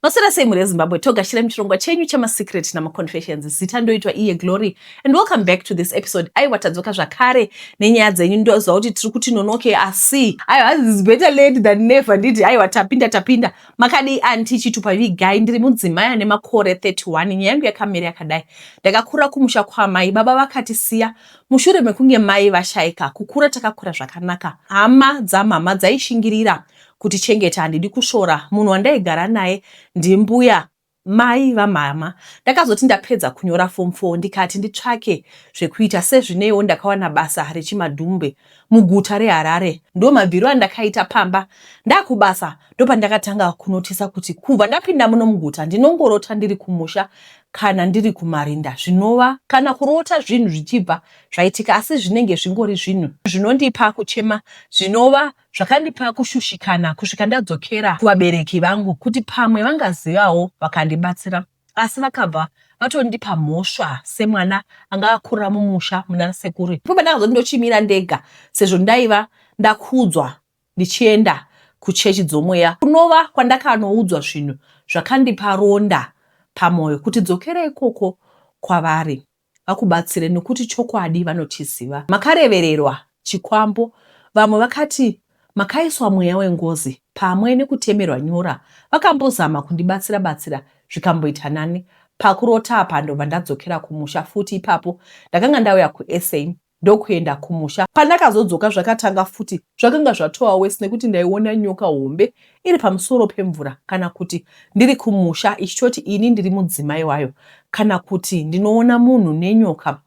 Maswera sei muri Zimbabwe, togashira muchirongwa chenyu chama-secret nama-confessions. Zita ndoitwa Iye Glory, and welcome back to this episode. Aiwa tadzoka zvakare nenyaya dzenyu, ndoziva kuti tiri kuti nonoke, asi aiwa is better late than never. Nditi aiwa tapinda makadii anti chitupavigai, ndiri mudzimai ane makore 31. Nyaya yangu yakamira yakadai. Ndakakura kumusha kwamai, baba vakatisiya mushure mekunge mai vashaika. Kukura takakura zvakanaka. Hama dzamama dzaishingirira kuti chengeta, handidi kushora. Munhu wandaigara naye ndimbuya mai vamama. Ndakazoti ndapedza kunyora form 4 ndikati nditsvake zvekuita, sezvinewo ndakawana basa rechimadhumbe muguta reHarare. Ndo mabhiro andakaita pamba. Ndakubasa ndopandakatanga kunotisa kuti kubva ndapinda muno muguta ndinongorota ndiri kumusha kana ndiri kumarinda. Zvinova kana kurota zvinhu zvichibva zvaitika, asi zvinenge zvingori zvinhu zvinondipa kuchema, zvinova zvakandipa kushushikana kusvika ndadzokera kuvabereki vangu kuti pamwe vangazivawo vakandibatsira, asi vakabva vatondipa mhosva semwana anga akurira mumusha muna sekuru. Ipo pandakazoti ndochimira ndega, sezvo ndaiva ndakudzwa ndichienda kuchechi dzomweya, kunova kwandakanoudzwa zvinhu zvakandipa ronda pamwoyo kuti dzokera ikoko kwavari vakubatsire, nekuti chokwadi vanochiziva. Makarevererwa chikwambo, vamwe vakati makaiswa mweya wengozi pamwe nekutemerwa nyora. Vakambozama kundibatsira zvikamboita nani. Pakurota apa ndobva ndadzokera kumusha. Futi ipapo ndakanga ndauya kuSA ndokuenda kumusha. Pandakazodzoka zvakatanga futi zvakanga zvatova wese, nekuti ndaiona nyoka hombe iri pamusoro pemvura, kana kuti ndiri kumusha ichitoti ini ndiri mudzimai wayo, kana kuti ndinoona munhu nenyoka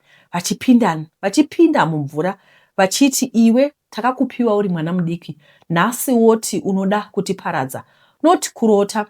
vachipinda mumvura vachiti, iwe takakupiwa uri mwana mudiki, nhasi woti unoda kutiparadza. Noti kurota,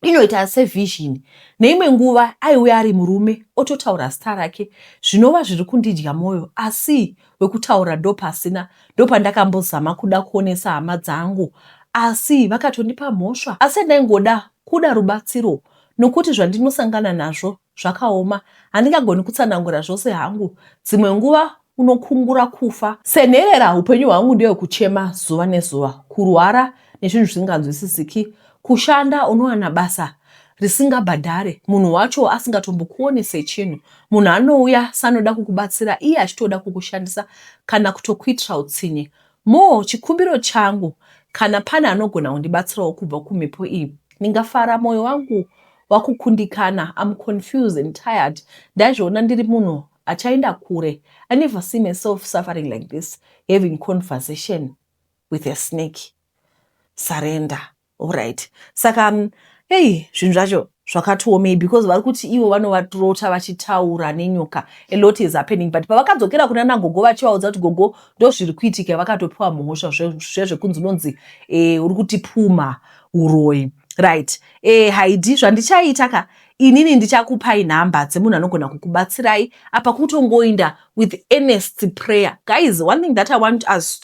inoita sevision. Neimwe nguva aiuya ari murume ototaura zita rake, zvinova zviri kundidya mwoyo, asi wekutaura ndopasina. Ndopandakambozama kuda kuonesa hama dzangu, asi vakatondipa mhosva. Asi ndaingoda kuda rubatsiro, nokuti zvandinosangana nazvo zvakaoma. Handingagoni kutsanangura zvose hangu. Dzimwe nguva unokungura kufa. Senherera upenyu hwangu ndewe kuchema zuva nezuva, kurwara nezvinhu zvisinganzwisisiki, kushanda unowana basa risingabhadhare, munhu wacho asingatombokuonese chinhu. Munhu anouya sanoda kukubatsira, iye achitoda kukushandisa kana kutokuitira utsinye. Chikumbiro changu, kana pane anogona kundibatsirawo kubva kumhepo iyi, ndingafara. Mwoyo wangu wakukundikana. I'm confused and tired. Ndazviona ndiri munhu achaenda kure. I never see myself suffering like this, having conversation with a snake. Surrender. Alright. Saka zvinhu zvacho zvakatiomei, because vari kuti ivo vanovarota vachitaura nenyoka. A lot is happening. But pavakadzokera kuna nagogo vachivaudza kuti gogo ndozviri kuitika, vakatopiwa mhosva zvezvekunzi nonzi uri kutipuma uroi. Right. Haidi, zvandichaita ka, inini ndichakupai nhamba dzemunhu anogona kukubatsirai. Apa kutongoinda with earnest prayer. Guys, one thing that I want us,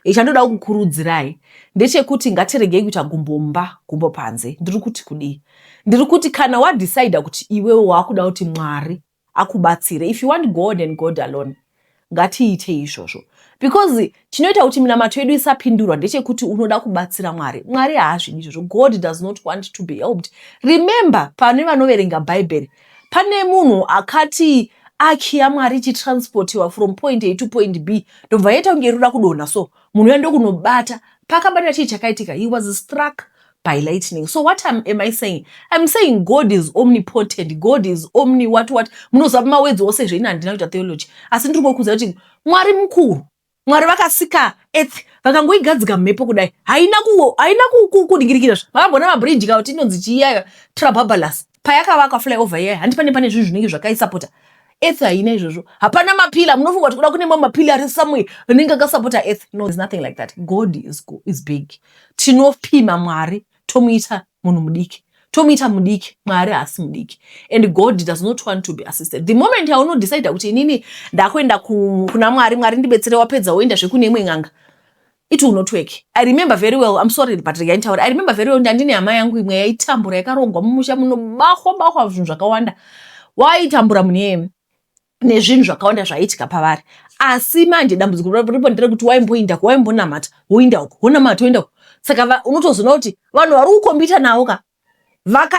ichandoda kukurudzirai ndechekuti ngatiregei kuita gumbo panze. Ndiri kuti kudii? Ndiri kuti kana wadecide kuti iwewe wakuda kuti Mwari akubatsire, if you want God and God alone, ngatiite izvozvo. Because chinoita kuti minamato yedu isapindurwa ndechekuti unoda kubatsira Mwari. Mwari haazvidi izvozvo. God does not want to be helped. Remember, pane vanoverenga Bible, pane munhu akati akiya Mwari ichitransportiwa from point A to point B, ndobva yaita kunge iri kuda kudonha, so munhu uya ndokunobata. Pakabata chii chakaitika? He was struck by lightning. So what am I saying? I'm saying God is omnipotent. God is omni what. Munozva mawedzi ose zveina handina kuita theology. Asi ndiri kukuudza kuti Mwari mukuru. Mwari vakasika earth, vakangoigadzika mhepo kudai. Haina kudingirikira. Vakambona mabridge kauti inonzi chiyayo Trababalas. Payakavakwa flyover iyayo, handi pane zvinhu zvinenge zvakaisapota. Earth haina izvozvo. Hapana mapila. Munofunga kuti kuda kune mapila ari somewhere anenge akasapota earth. No, there's nothing like that. God is big. Tinopima Mwari tomuita munhu mudiki. Tomuita mudiki, Mwari haasi mudiki. And God does not want to be assisted. The moment yaunodecide kuti inini ndakuenda kuna Mwari, Mwari ndibetsere, wapedza woenda zvekune imwe n'anga, it will not work. I remember very well, I'm sorry but I remember very well, ndandine hama yangu imwe yaitambura yakarongwa mumusha munobahwa zvinhu zvakawanda. Waitambura munhu nezvinhu zvakawanda zvaitika pavari. Asi manje dambudziko ripo nderekuti waimbonamata woinda uko, wonamata woinda uko. Saka unotozoona kuti vanhu vari kukombita navo ka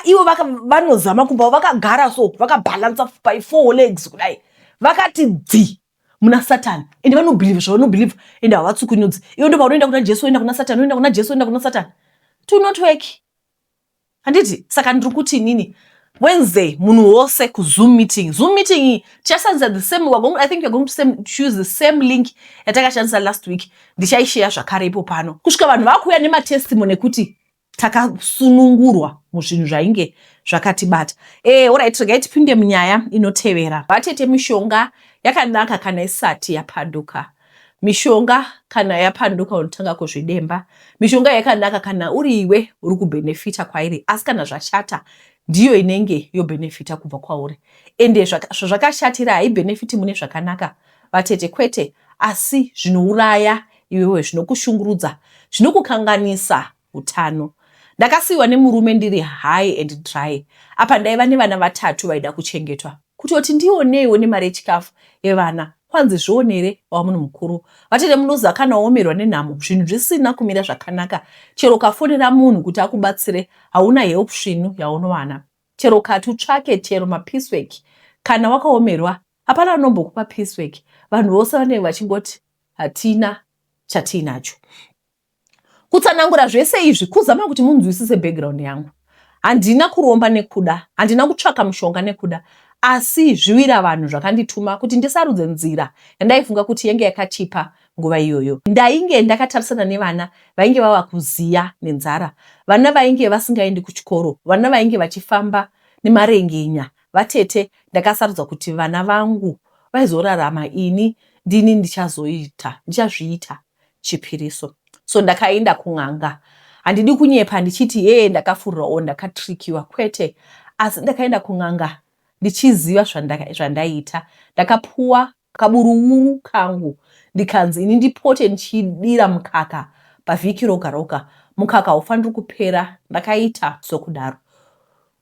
ivo vanozama kumba vakagara so vakabalansa by 4 legs kudai vakati dzi muna Satani ende vanobhiliva zvavanobhiliva ende havatsukunyudzi. Ivo ndo paunoenda kuna Jesu oenda kuna Satani, oenda kuna Jesu oenda kuna Satani. To not work. Handiti saka ndiri kuti inini Wednesday munhu wose kuZoom meeting. Zoom meeting tichashandisa the same, I think we're going to choose the same link yatakashandisa last week. Ndichaishare zvakare ipo pano kusvika vanhu vakuuya nematestimony ekuti takasunungurwa muzvinhu zvainge zvakatibata. Alright, regai tipinde munyaya inotevera. Vatete, mishonga yakanaka kana isati yapanduka. Mishonga kana yapanduka unotanga kuzvidemba. Mishonga yakanaka kana uri iwe uri kubenefita kwairi, asi kana zvashata ndiyo inenge yobenefita kubva kwauri. Ende zvakashatira haibenefiti mune zvakanaka. Vatete, kwete, asi zvinouraya iwewe, zvinokushungurudza, zvinokukanganisa utano. Ndakasiyiwa nemurume ndiri high and dry. Apa ndaiva nevana 3 vaida kuchengetwa. Kutoti ndioneiwo nemari yechikafu yevana. Kwanzi zvionere wamunhu mukuru. Vatete, munoziva kana waomerwa nenhamo, zvinhu zvisina kumira zvakanaka, chero ukafonera munhu kuti akubatsire, hauna help svinu yaunowana. Chero ukati utsvake chero mapeacework, kana wakaomerwa hapana anombokupa peacework. Vanhu vose vanenge vachingoti hatina chatinacho. Kutsanangura zvese izvi kuzama kuti munzwisise background yangu. Handina kuromba nekuda, handina kutsvaka mushonga nekuda, asi zvivira vanhu zvakandituma kuti ndisarudze nzira yandaifunga kuti yenge yakachipa nguva iyoyo. Ndainge ndakatarisana nevana vainge vava kuziya nenzara, vana vainge vasingaendi kuchikoro, vana vainge vachifamba nemarengenya. Vatete, ndakasarudza kuti vana vangu vaizorarama, ini ndini ndichazviita chipiriso. So ndakaenda kun'anga. Handidi kunyepa ndichiti ndakafurira ndakatrikiwa, kwete, asi ndakaenda kun'anga ndichiziva zvandaita. Ndakapuwa kaburuuru kangu ndikanzi ini ndipote ndichidira mukaka pavhiki roga roga. Mukaka ufaniri kupera. Ndakaita sokudaro.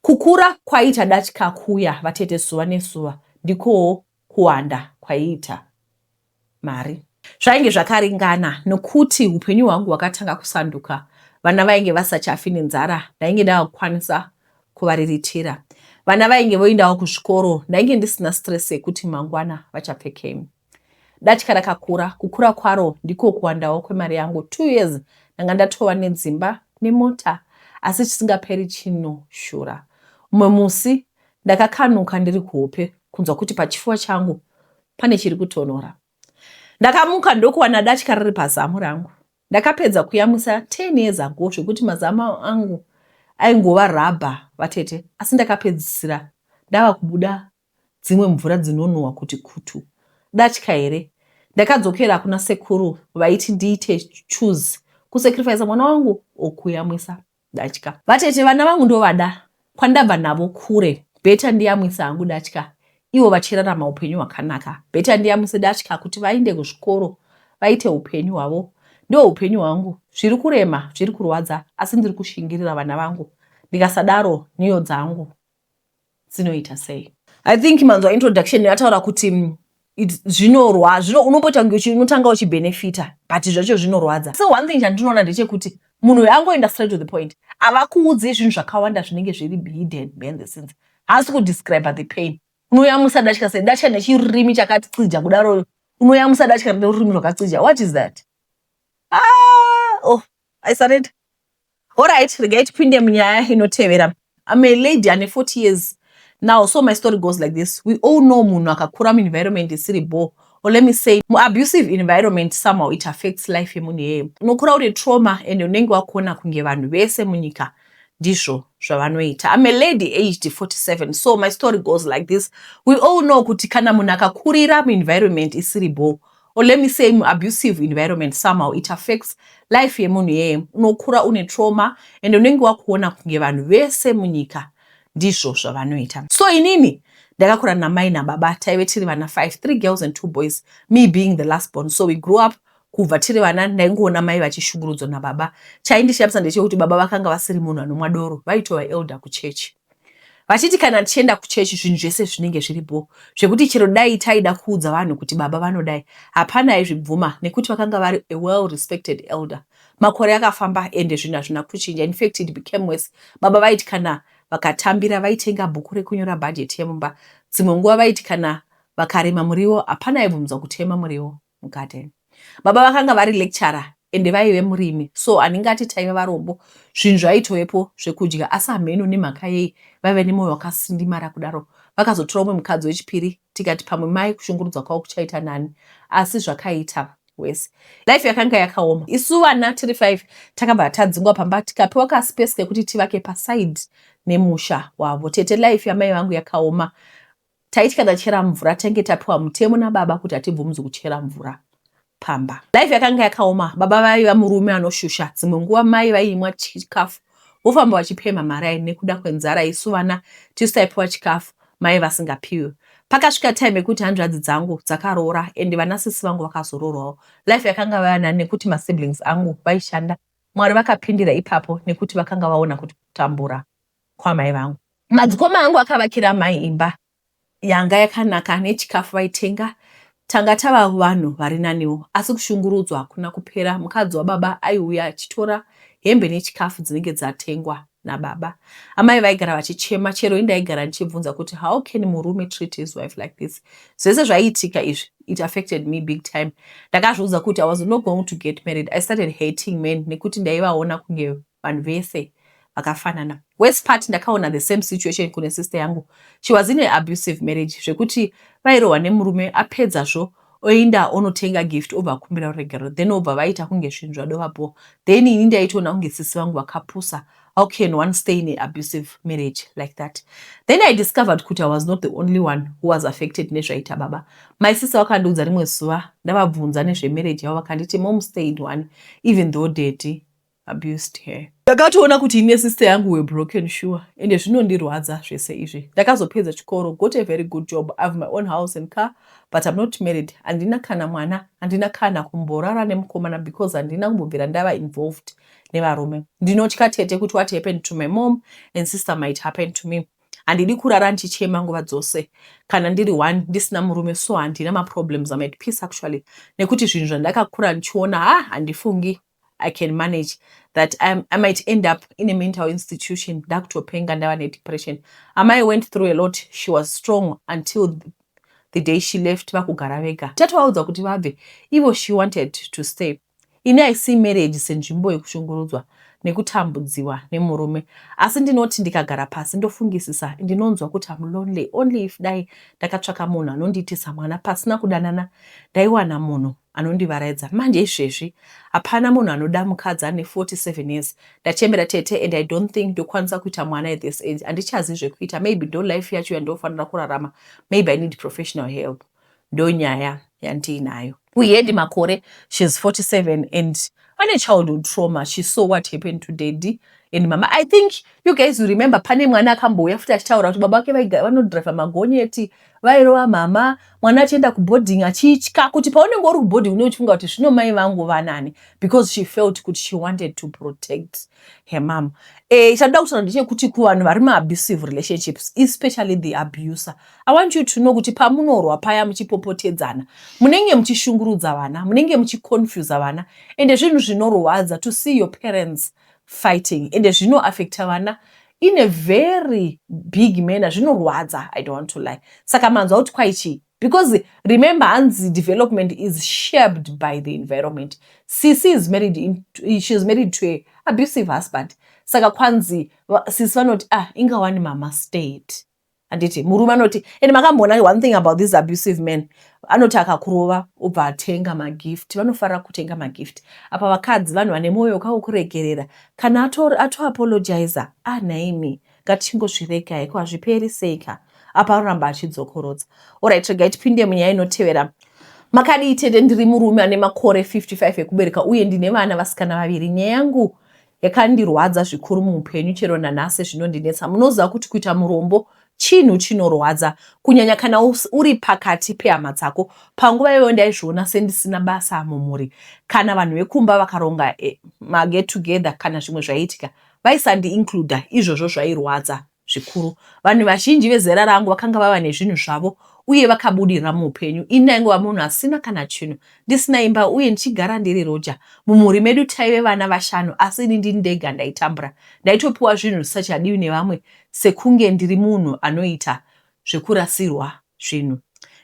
Kukura kwaita datyika kuya, vatete, zuva nezuva, ndikowo kuwanda kwaiita mari. Zvainge zvakaringana nokuti upenyu hwangu hwakatanga kusanduka. Vana vainge vasachafi nenzara, ndainge ndakukwanisa kuvariritira. Vana vainge voendawo kuzvikoro, ndainge ndisina stress yekuti mangwana vachapfekei. Datyika rakakura, kukura kwaro ndiko kuwandawo kwemari yangu. 2 years ndanga ndatova nedzimba nemota, asi chisingaperi chinoshura. Mumwe musi ndakakanuka ndiri kuhope kunzwa kuti pachifuva changu pane chiri kutonhora. Ndakamuka ndokuwana datyika riri pazamu rangu. Ndakapedza kuyamwisa 10 years ago zvekuti mazamu angu aingova rubber, vatete, asi ndakapedzisira ndava kubuda dzimwe mvura dzinonhuhwa kuti kutu. Datyika here. Ndakadzokera kuna sekuru vaiti ndiite choose kusacrifice mwana wangu okuyamwisa datyika. Vatete, vana vangu ndovada kwandabva navo kure. Beta ndiyamwisa hangu datyika, ivo vachirarama upenyu hwakanaka. Beta ndiyamwise datyika kuti vaende kuzvikoro, vaite upenyu hwavo. Ndo upenyu hwangu. Zviri kurema, zviri kurwadza, asi ndiri kushingirira vana vangu. Ndikasadaro niyo dzangu dzinoita sei. I think manzwa introduction yataura kuti unotanga uchibenefita, but zvacho zvinorwadza. So one thing chandinoona ndechekuti munhu yangoenda straight to the point. Avakuudzi zvinhu zvakawanda zvinenge zviri hidden behind the scenes. Haasi kudescribe the pain. Unoyamusa datyika sei, datyika nechirimi chakati tsija kudaro. Unoyamusa datyika nerurimi rwakatsija. What is that? I started. Alright, regai tipinde munyaya inotevera. I'm a lady ane 40 years now, so my story goes like this. We all know munhu akakura mu-environment isiri bo, or let me say abusive environment, somehow it affects life yemunhu iyeye. Unokura une trauma and unenge wakuona kunge vanhu vese munyika ndizvo zvavanoita. I'm a lady aged 47, so my story goes like this. We all know kuti kana munhu akakurira mu-environment isiri bo, or let me say abusive environment, somehow it affects life yemunhu iyeye. Unokura une trauma and unenge wakuona kunge vanhu vese munyika ndizvo zvavanoita. So inini ndakakura namai nababa, taive tiri vana 5, 3 girls and 2 boys, me being the last born. So we grew up kubva tiri vana ndaingoona mai vachishungurudzwa nababa. Chaindishamisa ndechekuti baba vakanga vasiri munhu anomwa doro, vaitova elder kuchechi. Vachiti kana tichienda kuchechi zvinhu zvese zvinenge zviripo, zvekuti chero dai taida kuudza vanhu kuti baba vanodai, hapana aizvibvuma nekuti vakanga vari a well respected elder. Makore akafamba ende zvinhu hazvina kuchinja. In fact, it became worse. Baba vaiti kana vakatambira vaitenga bhuku rekunyora bhajeti yemumba. Dzimwe nguva vaiti kana vakarima muriwo hapana aibvunzwa kutema muriwo mugadheni. Baba vakanga vari lecturer ende vaive murimi, so handingati taiva varombo. Zvinhu zvaitovepo zvekudya, asi hameno nemhaka yei vaive nemwoyo wakasindimara kudaro. Vakazotora umwe mukadzi wechipiri, tikati pamwe mai kushungurudzwa kwavo kuchaita nani, asi zvakaita wese. Life yakanga yakaoma. Isu vana tiri 5 takabva tadzingwa pamba tikapiwa kaspace kekuti tivake paside nemusha wavo. Tete life yamai vangu yakaoma. Taiti kana chera mvura tange tapiwa mutemo nababa kuti hatibvumidzi kuchera mvura pamba. Life yakanga yakaoma. Baba vaiva murume anoshusha. Dzimwe nguva mai vaimwa chikafu vofamba vachipema maraini nekuda kwenzara. Isu vana tisaipiwa chikafu mai vasingapiwe. Pakasvika time yekuti hanzvadzi dzangu dzakaroora ende vanasisi vangu vakazoroorwawo. Life yakanga yana nekuti masiblings angu vaishanda. Mwari vakapindira ipapo nekuti vakanga vaona kuti kutambura kwamai vangu. Madzikoma angu akavakira mai imba yanga yakanaka nechikafu vaitenga. Tanga tava vanhu vari naniwo, asi kushungurudzwa hakuna kupera. Mukadzi wababa aiuya achitora hembe nechikafu dzinenge dzatengwa nababa. Amai vaigara vachichema, chero indaigara ndichibvunza kuti how can murume treat his wife like this? Zvese zvaiitika izvi, it affected me big time. Ndakazviudza kuti I was not going to get married. I started hating men nekuti ndaivaona kunge vanhu vese vakafanana. Worst part, ndakaona the same situation kune sister yangu. She was in an abusive marriage zvekuti vairohwa nemurume apedzazvo oenda onotenga gift obva akumbira uregero, then obva vaita kunge zvinhu zvadovapo. Then ini ndaitoona kunge sisi vangu vakapusa. How can one stay in an abusive marriage like that? Then I discovered kuti I was not the only one who was affected nezvaita baba. My sister vakandiudza rimwe zuva ndavabvunza nezvemarriage yavo vakanditi mom stayed one even though daddy abused her. Ndakatoona kuti ine sister yangu were broken sure ende zvinondirwadza zvese izvi. Ndakazopedza chikoro, got a very good job, I have my own house and car, but I'm not married. Handina kana mwana, handina kana kumborara nemukomana because handina kumbobvira ndava involved nevarume. Ndinotya tete kuti what happened to my mom and sister might happen to me. Handidi kurara ndichichema nguva dzose kana ndiri one ndisina murume, so handina maproblems. I'm at peace actually. Nekuti zvinhu zvandakakura ndichiona handifungi I can manage that. I might end up in a mental institution. Ndakutopenga ndava nedepression. Amai went through a lot. She was strong until the day she left vakugara vega. Tatovaudza kuti vabve, ivo she wanted to stay. Ini I see marriage senzvimbo yekushungurudzwa nekutambudziwa nemurume. Asi ndinoti ndikagara pasi ndofungisisa ndinonzwa kuti I'm lonely. Only if dai ndakatsvaka munhu anondiitisa mwana pasina kudanana, ndaiwana munhu anondivaraidza. Manje izvezvi hapana munhu anoda mukadzi ane 47 years. Ndachembera tete and I don't think ndokwanisa kuita mwana at this age. Handichazi zvekuita. Maybe ndo life yacho yandofanira kurarama. Maybe I need professional help. Ndo nyaya yandiinayo. We had makore, she's 47 and on a childhood trauma, she saw what happened to daddy and mama. I think you guys will remember pane mwana akamboya futi achitaura kuti baba vake vanodriva magonyeti, vairova mama, mwana achienda kuboarding achitya kuti paunenge uri kuboarding unochifunga kuti zvino mai vangu vanani, because she felt kuti she wanted to protect her mom. Chada kutaura ndechekuti kuvanhu vari ma-abusive relationships, especially the abuser, I want you to know kuti pamunorwa paya muchipopotedzana, munenge muchishungurudza vana, munenge muchiconfuse vana, ende zvinhu zvinorwadza to see your parents fighting, ende zvinoaffecta vana in a very big manner. Zvinorwadza, I don't want to lie. Saka manzwa kuti kwaichi, because remember hanzi development is shaped by the environment. Sisi is married she's married to a abusive husband. Saka kwanzi sisi vanoti ingawani mama stayed. Anditi murume anoti, and makambona one thing about these abusive men, anoti akakurova obva atenga magift, vanofara kutenga magift. Apa vakadzi vanhu vane mwoyo wekuregerera, kana atoapologiza, Naomi ngatingozvirega iko hazviperi seka, apa aramba achidzokorodza. Alright, regai tipinde munyaya inotevera. Makaditede ndiri murume ane makore 55 ekubereka uye ndine vana vasikana vaviri. Nyaya yangu yakandirwadza zvikuru muupenyu, chero nanhasi zvinondinetsa. Munoziva kuti kuita murombo chinhu chinorwadza, kunyanya kana uri pakati pehama dzako. Panguva iyoyo ndaizviona sendisina basa mumhuri. Kana vanhu vekumba vakaronga get together kana zvimwe zvaiitika, vaisandi-includa, izvozvo zvairwadza zvikuru. Vanhu vazhinji vezera rangu vakanga vava nezvinhu zvavo uye vakabudirira muupenyu. Ini ndaingova munhu asina kana chinhu, ndisina imba uye ndichigara ndiri roja. Mumhuri medu taive vana 5 asi ini ndini ndega ndaitambura. Ndaitopiwa zvinhu zvisachadiwi nevamwe sekunge ndiri munhu anoita zvekurasirwa zvinhu.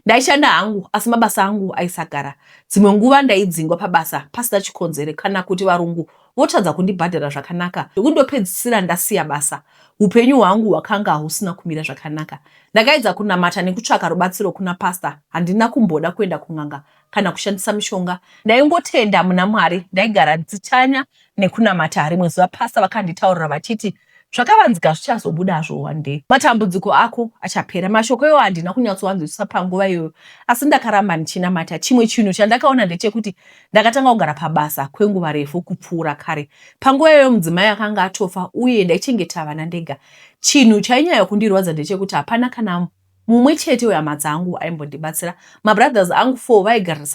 Ndaishanda hangu asi mabasa angu aisagara. Dzimwe nguva ndaidzingwa pabasa pasina chikonzero kana kuti varungu votadza kundibhadhara zvakanaka. Ndokundopedzisira ndasiya basa. Upenyu hwangu hwakanga husina kumira zvakanaka. Ndakaedza kunamata nekutsvaka rubatsiro kuna pastor. Handina kumboda kuenda kun'anga kana kushandisa mishonga. Ndaingotenda muna Mwari. Ndaigara ndichitsanya nekunamata. Rimwe zuva pastor vakanditaurira vachiti, zvakavanzika zvichazobudazvo one day. Matambudziko ako achapera. Mashoko iwo handina kunyatsowanzwisisa panguva iyoyo, asi ndakaramba ndichinamata. Chimwe chinhu chandakaona ndechekuti ndakatanga kugara pabasa kwenguva refu kupfuura kare. Panguva iyoyo mudzimai akanga atofa uye ndaichengeta vana ndega. Chinhu chainyanya kundirwadza ndechekuti hapana kana mumwe chete wehama dzangu aimbondibatsira. Mabrothers angu 4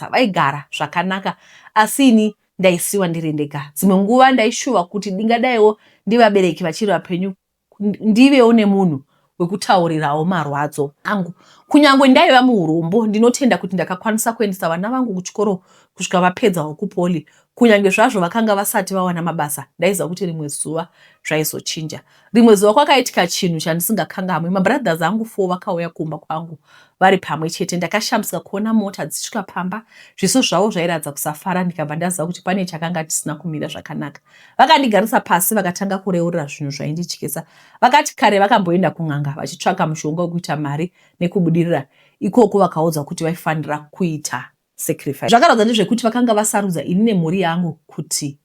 vaigara zvakanaka asi ini ndaisiwa ndiri ndega. Dzimwe nguva ndaishuva kuti ndingadaiwo ndivabereki vachiri vapenyu ndivewo nemunhu wekutaurirawo marwadzo angu. Kunyangwe ndaiva muurombo, ndinotenda kuti ndakakwanisa kuendesa vana vangu kuchikoro kusvika vapedzawo kupoli. Kunyange zvazvo vakanga vasati vawana mabasa, ndaiziva kuti rimwe zuva zvaizochinja. Rimwe zuva kwakaitika chinhu chandisingakangamwi. Mabrothers angu 4 vakauya kumba kwangu vari pamwe chete. Ndakashamisika kuona mota dzichisvika pamba. Zviso zvavo zvairatidza kusafara. Ndikabva ndaziva kuti pane chakanga chisina kumira zvakanaka. Vakandigarisa pasi vakatanga kureurira zvinhu zvaindityisa. Vakati kare vakamboenda kun'anga vachitsvaka mushonga wekuita mari nekubudirira. Ikoko vakaudzwa kuti vaifanira kuita sacrifice. Zvakarodza ndezvekuti vakanga vasarudza ini nemhuri yangu kuti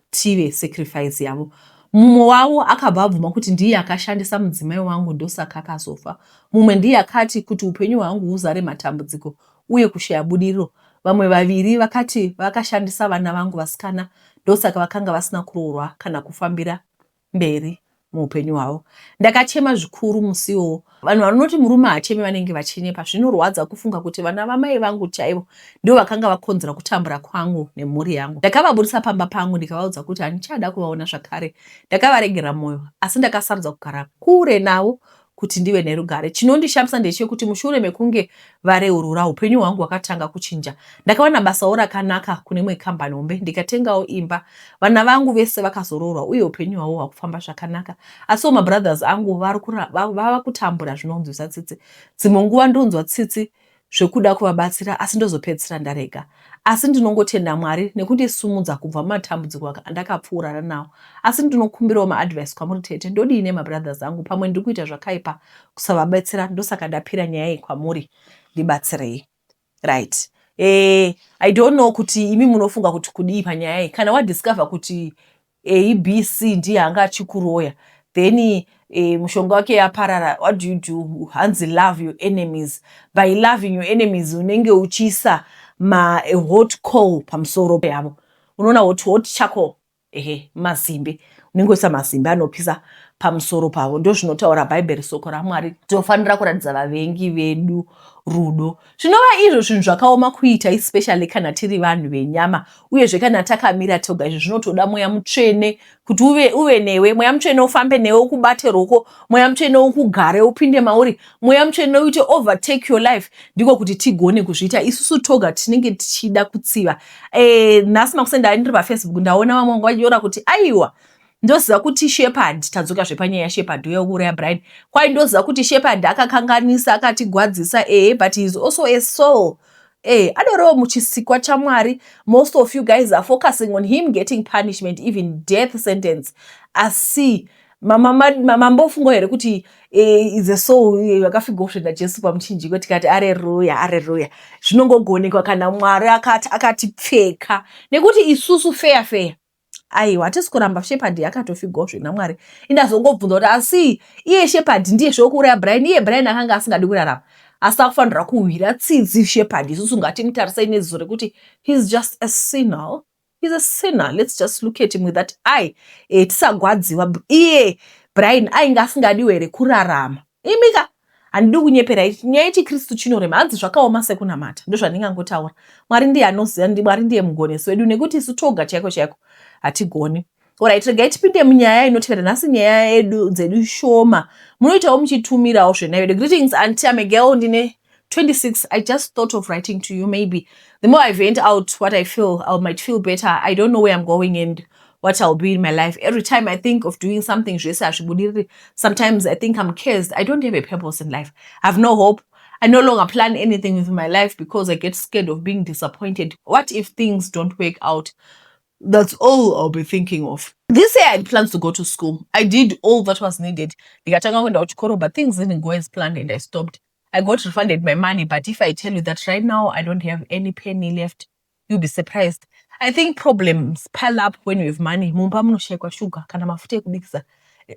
tive sacrifice yavo. Mumwe wavo akabva abvuma kuti ndiye akashandisa mudzimai wangu ndosaka akazofa. Mumwe ndiye akati kuti upenyu hwangu huzare matambudziko uye kushaya budiriro. Vamwe vaviri vakati vakashandisa vana vangu vasikana ndosaka vakanga vasina kuroorwa kana kufambira mberi muupenyu hwavo. Ndakachema zvikuru musi iwowo. Vanhu vanoti murume hacheme vanenge vachinyepa. Zvinorwadza kufunga kuti vana vamai vangu chaivo ndio vakanga vakonzera kutambura kwangu nemhuri yangu. Ndakavaburisa pamba pangu ndikavaudza kuti handichada kuvaona zvakare. Ndakavaregera mwoyo asi ndakasarudza kugara kure navo kuti ndive nerugare. Chinondishamisa ndechekuti mushure mekunge vareurura upenyu hwangu hwakatanga kuchinja. Ndakawana basawo rakanaka kune imwe kambani hombe, ndikatengawo imba. Vana vangu vese vakazoroorwa uye upenyu hwavo hwakufamba zvakanaka. Asi mabrothers angu vava kutambura zvinonzwisa tsitsi. Dzimwe nguva ndonzwa tsitsi zvekuda kuvabatsira asi ndozopedzisira ndarega. Asi ndinongotenda Mwari nekundisumudza kubva mumatambudziko andakapfuurana nawo. Asi ndinokumbirawo maadvice kwamuri tete. Ndodini mabrothers angu pamwe ndiri kuita zvakaipa kusavabatsira ndosaka ndapira nyaya iyi kwamuri ndibatsirei. Right. I don't know kuti imi munofunga kuti kudii panyaya iyi. Kana wadiscover kuti ABC ndiye anga achikuroya then mushonga wake yaparara, what do you do? Hanzi love your enemies. By loving your enemies unenge uchiisa hot coal pamusoro yavo. Unoona hot charcoal, mazimbe. Unenge uchiisa mazimbe anopisa pamusoro pavo. Ndio zvinotaura Bhaibheri, soko raMwari. Tinofanira kuratidza vavengi vedu rudo. Zvinova izvo zvinhu zvakaoma kuita, especially kana tiri vanhu venyama. Uyezve kana takamira toga, izvo zvinotoda mweya mutsvene kuti uve newe. Mweya mutsvene ufambe newe, ukubate roko. Mweya mutsvene ukugare, upinde mauri. Mweya mutsvene uite overtake your life. Ndiko kuti tigone kuzviita. Isusu toga tinenge tichida kutsiva. Nhasi makusenda ndiri paFacebook ndaona vamwe vachinyora kuti aiwa, ndoziva kuti Shepherd, tadzoka zvepanyaya yaShepherd uya Brian. Kwai ndoziva kuti Shepherd akakanganisa akatigwadzisa, but he is also a soul. Adorowo muchisikwa chaMwari. Most of you guys are focusing on him getting punishment, even death sentence. Asi mambofunga here kuti is a soul yakafigwa kusvenda Jesu pamuchinjikwa tikati haleluya haleluya. Zvinongogonekwa kana Mwari akatipfeka nekuti isusu feya. Aiwa, hatisi kuramba Shepherd yakatofigwa naMwari. Indazongobvunza kuti asi iye Shepherd ndiye zvokuuraya Brian. Iye Brian akanga asingadi kurarama. Asi akufanira kuhwira tsidzi Shepherd. Isusu ngatimutarisei neziso rekuti he's just a sinner. He's a sinner. Let's just look at him with that eye. Tisagwadziwa. Iye Brian ainga asingadiwo here kurarama. Imika handidi kunyepera. Nyaya yechiKristu chinorema. Hanzi zvakaoma sekunamata. Ndozvandingangotaura. Mwari ndiye anoziva. Mwari ndiye mugonesi wedu nekuti isu toga chaiko hatigoni. Alright, regai tipinde munyaya inotevera. Nhasi nyaya dzedu shoma. Munoitawo muchitumirawo zvenayo. Greetings Auntie Miguel, ndine 26, I just thought of writing to you. Maybe the more I vent out what I feel, I might feel better. I don't know where I'm going and what I'll be in my life. Every time I think of doing something, sometimes I think I'm cursed. I don't have a purpose in life. I have no hope. I no longer plan anything with my life because I get scared of being disappointed. What if things don't work out? That's all I'll be thinking of. This year I had plans to go to school. I did all that was needed. But things didn't go as planned and I stopped. I got refunded my money, but if I tell you that right now I don't have any penny left, you'll be surprised. I think problems pile up when you have money. Mumba munoshekwa sugar kana mafuta ekubikisa.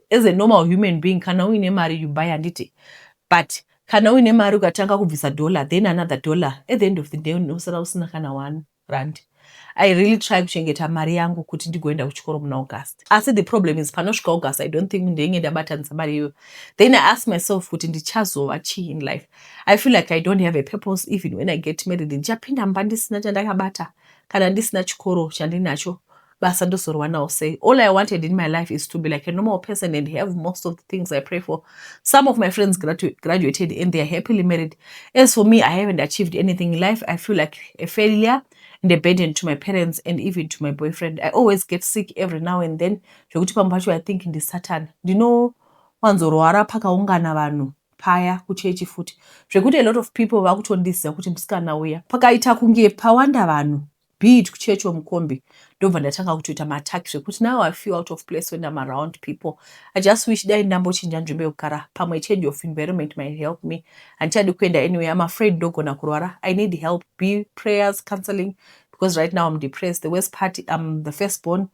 As a normal human being, kana uine mari you buy anditi. But kana uine mari ukatanga kubvisa dollar, then another dollar. At the end of the day, unosara usina kana 1 rand. I really try kuchengeta mari yangu kuti ndigoenda kuchikoro muna August. Asi the problem is panosvika August, I don't think ndenge ndabatanisa mari iyoyo. Then I ask myself kuti ndichazova chii in life. I feel like I don't have a purpose even when I get married. Ndichapinda mba ndisina chandakabata kana ndisina chikoro chandinacho. Basa ndozorwa nawo say all I wanted in my life is to be like a normal person and have most of the things I pray for. Some of my friends graduated and they are happily married. As for me, I haven't achieved anything in life. I feel like a failure and a burden to my parents and even to my boyfriend. I always get sick every now and then. I think in the Satan. Do you know wanzorwara pakaungana vanhu paya kuchechi futi. Zvekuti a lot of people vakutondisa kuti musikana uya. Pakaita kunge pawanda vanhu. Be it kuchechi omukombi. Ndobva ndatanga kutoita ma-attack zvekuti now I feel out of place when I'm around people. I just wish dai ndambochinja nzvimbo yekugara. Pamwe change of environment might help me. Handichadi kuenda anyway. I'm afraid ndogona kurwara. I need help. Be prayers, counseling. Because right now I'm depressed. The worst part, I'm the firstborn.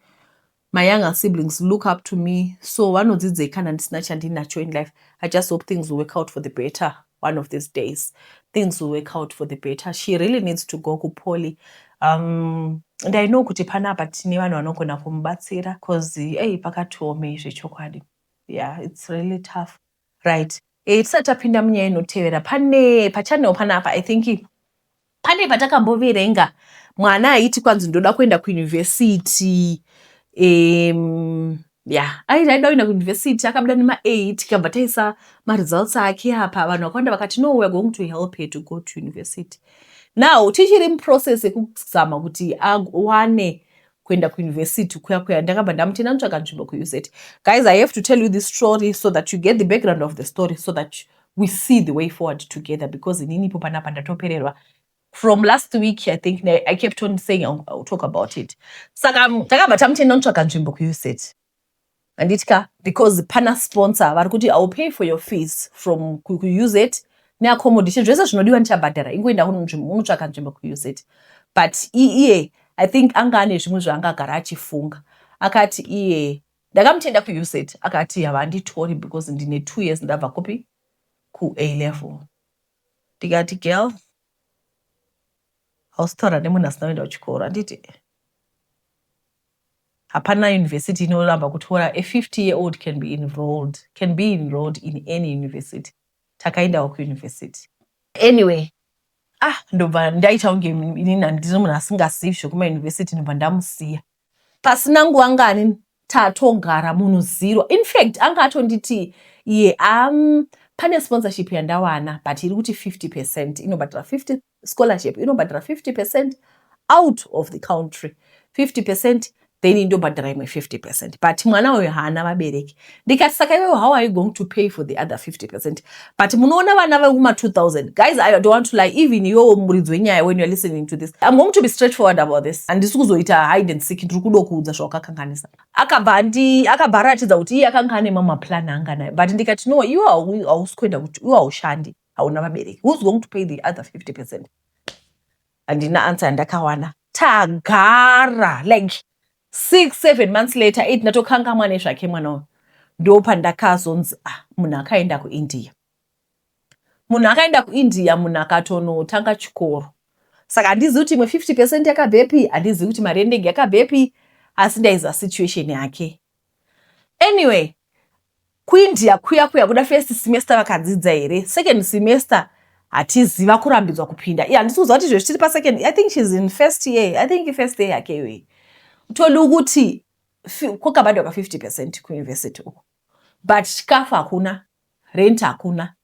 My younger siblings look up to me. So one of these they can understand in life. I just hope things will work out for the better one of these days. Things will work out for the better. She really needs to go to Poly. And I know kuti panapa tine vanhu vanogona kumubatsira because pakatiomei zvechokwadi. Yeah, it's really tough. Right. Tisati tapinda munyaya inotevera pane pachannel panapa I think pane patakamboverenga mwana aiti kwanzi ndoda kuenda kuuniversity aida kuenda kuuniversity akabuda nema8 kabva taisa ma-results ake apa vanhu vakawanda vakati no, we're going to help her to go to university. Now tichiri muprocess yekuzama kuti awane kuenda kuuniversity kuya ndakabva ndamuti ndanotsvaga nzvimbo kuUZ. Guys, I have to tell you this story so that you get the background of the story so that we see the way forward together because ininipo panapa ndatopererwa. From last week, I think I kept on saying I'll talk about it. Saka ndakabva tamuti ndanotsvaga nzvimbo kuUZ. Anditka because pana sponsor varikuti I'll pay for your fees from kuUZ. Neaccommodation zvese zvinodiwa ndichabhadhara ingoenda unotsvaka nzvimbo kuUZ. But iye I think anga ane zvimwe zvaangagara achifunga. Akati iye ndakamutenda kuUZ akati havanditori because ndine 2 years ndabva kupi kuA level. Ndikati girl haustaura nemunhu asina kuenda kuchikoro handiti hapana university inoramba kutora a 50-year-old can be enrolled in any university. Takaendawo kuuniversity. Anyway, ndobva ndaita unge inini handiri munhu asingazivi zvekumauniversity ndobva ndamusiya. Pasina nguva ngani tatogara munhu zero. In fact, anga atonditi iye pane sponsorship yandawana but iri kuti 50% inobhadhara 50 scholarship inobhadhara 50% out of the country. 50% then indobhadhara imwe 50%. But mwana uyu haana vabereki. Ndikati saka iwewe how are you going to pay for the other 50%? But munoona vana vekuma 2000. Guys, I don't want to lie. Even iwewe muridzi wenyaya when you're listening to this. I'm going to be straightforward about this. Handisi kuzoita hide and seek. Ndiri kudo kuudza zvawakakanganisa. Akabva aratidza kuti iye akanga ane mamaplan anga nayo. But ndikati no, iwe hausi kuenda kuti iwe haushandi hauna vabereki. Who's going to pay the other 50%? Handina answer yandakawana. Tagara like 6-7 months later 8 ndatokangamwa nezvake mwana uyu. Ndopandakazonzi munhu akaenda kuIndia. Munhu akatonotanga chikoro. Saka handizivi kuti imwe 50% yakabvepi, handizivi kuti marending yakabvepi, asi ndaiziva situation yake. Anyway, kuIndia kuya kuda first semester vakadzidza here, second semester hatiziva kurambidzwa kupinda. Handisi kuziva kuti zvechitiri pasecond. I think she's in first year. I think first year yake iyoyi. Toli ukuthi kwakabhadhwa ka 50% kuuniversity uko. But chikafu hakuna, rent hakuna.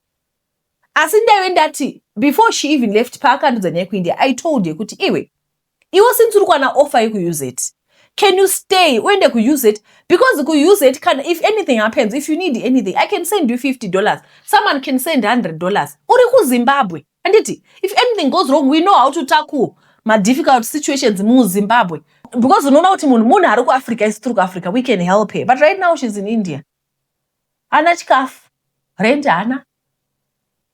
Asi ndaiwe ndati before she even left paakandudza nyaya kuindia I told her kuti iwe since uri kuwana offer yekuuse it, can you stay uende kuuse it? Because kuuse it can, if anything happens, if you need anything, I can send you $50. Someone can send $100. Uri kuZimbabwe. Anditi, if anything goes wrong, we know how to tackle my difficult situations in Zimbabwe. Because we know munhu ari kuAfrica is through Africa, we can help her. But right now she's in India. Ana chikafu, rent hana,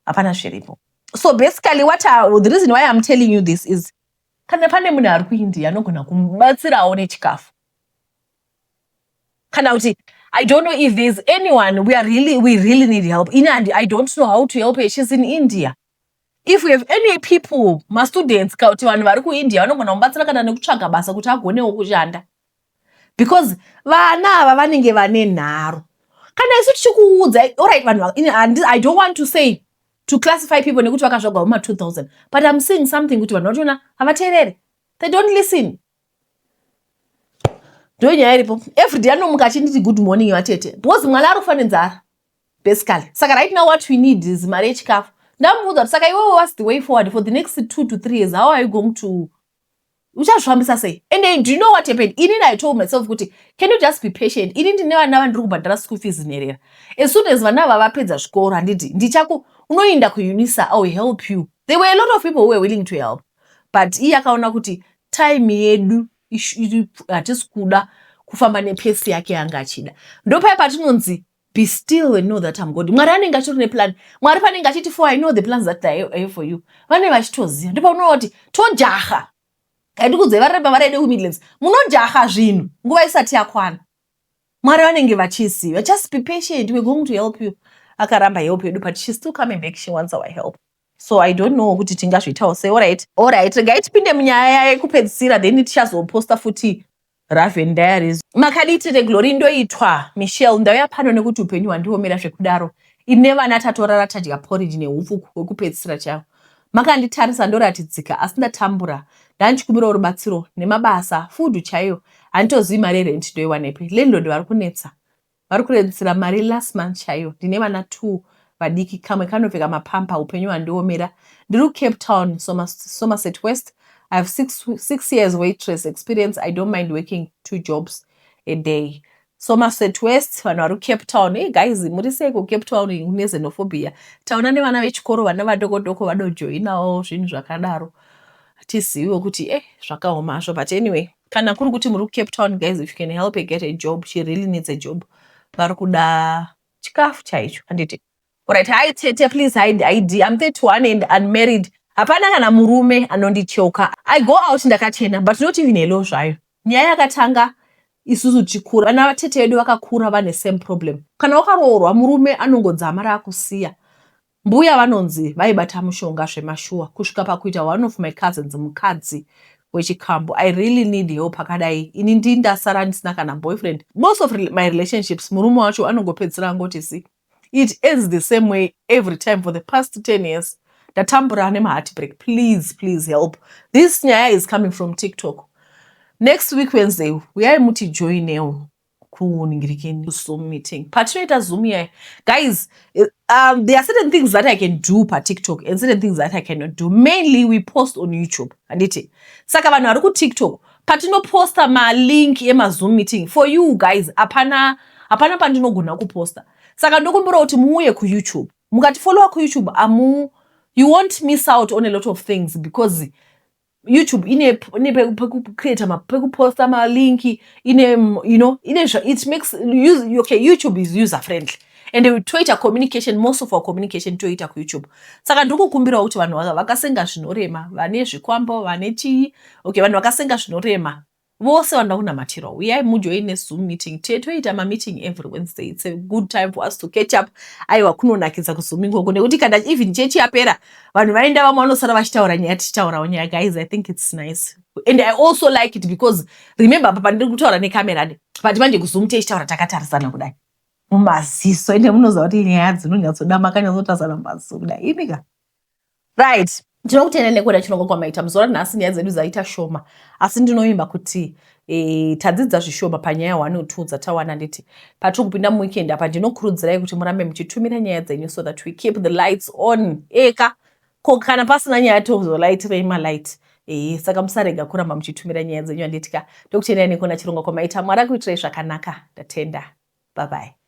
hapana zviripo. So basically the reason why I'm telling you this is kana pane munhu ari kuIndia anogona kumubatsirawo nechikafu. Kana kuti I don't know if there's anyone we really need help. I don't know how to help her. She's in India. If we have any people, my students, kuti vanhu vari kuIndia vanogona kumubatsira kana nekutsvaga basa kuti agonewo kushanda. Because vana ava vanenge vane nharo. Kana isu tichikuudza, alright vanhu, I don't want to say to classify people nekuti vakazvagwa muma 2000, but I'm saying something kuti vanhu vachona havateereri. They don't listen. Ndonyaya iripo. Every day anomuka achinditi good morning vatete. Because mwana ari kufa nenzara. Basically. Saka right now what we need is mari yechikafu. Ndamuudza saka iwewe what's the way forward for the next 2 to 3 years? How are you going to uchazvifambisa sei? And then do you know what happened? Inini I told myself kuti can you just be patient? Inini ndine vana vandiri kubhadhara school fees nherera. As soon as vana ava vapedza zvikoro handiti ndichako unoenda kuUNISA, I will help you. There were a lot of people who were willing to help. But iye akaona kuti time yedu hatisi kuda kufamba nepace yake yanga achida. Ndopai patinonzi be still and know that I'm God. Mwari anenge achitori neplan. Mwari panenge achiti for I know the plans that I have for you. Vane vachitoziva. Ndipo unoona kuti tojaha. Kaidikudze vareba varede kuMidlands. Munojaha zvinhu. Nguva isati yakwana. Mwari vanenge vachiziva. Just be patient. We're going to help you. Akaramba help you, but she's still coming back. She wants our help. So I don't know kuti tingazviitawo sei. Alright. Ngaitipinde munyaya yekupedzisira then tichazoposta futi Raven Diaries. Makaditire Glory ndoitwa Michelle ndauya pano nekuti upenyu hwandiomera zvekudaro. Ine vana tatorara tadya porridge neupfu kwekupedzisira chavo. Makanditarisa ndoratidzika asi ndatambura. Ndandichikumbirawo rubatsiro nemabasa food chaiyo. Handitozivi mari yerent ndoiwanepi. Landlord vari kunetsa. Vari kuredzera mari last month chaiyo. Ndine vana 2 vadiki, kamwe kanopfeka mapampa, upenyu hwandiomera. Ndiri kuCape Town, Somerset West. I have 6 years waitress experience. I don't mind working 2 jobs a day. Somerset West, vanhu vari kuCape Town. Hey guys, muri sei kuCape Town nexenophobia? Tauna nevana vechikoro vana vadoko vanojoinawo zvinhu zvakadaro. Hatiziviwo kuti zvakaoma hazvo. But anyway, kana kuri kuti muri kuCape Town guys, if you can help her get a job, she really needs a job. Vari kuda chikafu chaicho handiti. Alright, hi Tete, please hide ID. I'm 31 and unmarried. Hapana kana murume anondichoka. I go out ndakachena, but not even hello zvayo. Nyaya yakatanga isusu chikura. Vana vatete vedu vakakura vane same problem. Kana wakaroorwa murume anongodzamara akusiya. Mbuya vanonzi vaibata mushonga zvemashuwa kusvika pakuita one of my cousins mukadzi wechikambo. I really need help akadai. Ini ndasara ndisina kana boyfriend. Most of my relationships murume wacho anongopedzera angoti see. It ends the same way every time for the past 10 years. Ndatambura neme heartbreak. Please help. This nyaya is coming from TikTok. Next week Wednesday, we are muti joinewo kuningirikeni Zoom meeting. Patinoita Zoom here. Guys, there are certain things that I can do per TikTok and certain things that I cannot do. Mainly we post on YouTube. Anditi. Saka vanhu vari kuTikTok. Patinoposta ma link ema Zoom meeting. For you guys, apana pandinogona kuposta. Saka ndokumbira kuti muuye kuYouTube. Mukati follow kuYouTube you won't miss out on a lot of things because YouTube ine create pekuposta ma link it makes YouTube is user friendly and toita communication, most of our communication toita kuYouTube. Saka ndokukumbira kuti vanhu vakasenga zvinorema, vane zvikwambo, vane chii, vanhu vakasenga zvinorema vose vanoda kunamatira uyai mujoine Zoom meeting. Toita meeting every Wednesday. It's a good time for us to catch up. Aiwa kunonakidza kuZoom ngoko nekuti kana even chechi yapera vanhu vaenda vamwe vanosara vachitaura nyaya tichitaurawo nyaya. Guys, I think it's nice and I also like it because remember papa ndiri kutaura nekamera but manje kuZoom tichitaura takatarisana kudai mumaziso ende munoziva kuti nyaya dzinonyatsoda makanyatsotarisana mumaziso kudai inika. Right. Ndinokutenda nekuona chirongwa kwamaita muzora nhasi nyaya dzedu dzaita shoma, asi ndinoimba kuti tadzidza zvishoma panyaya 1 or 2 dzatawana nditi patiri kupinda muweekend apa ndinokurudzirai kuti murambe muchitumira nyaya dzenyu so that we keep the lights on eka ko kana pasina nyaya tozolaitirei malight saka musarega kuramba muchitumira nyaya dzenyu handiti ka ndokutendai nekuona chirongwa kwamaita. Mwari akuitirai zvakanaka. Ndatenda. Bye bye.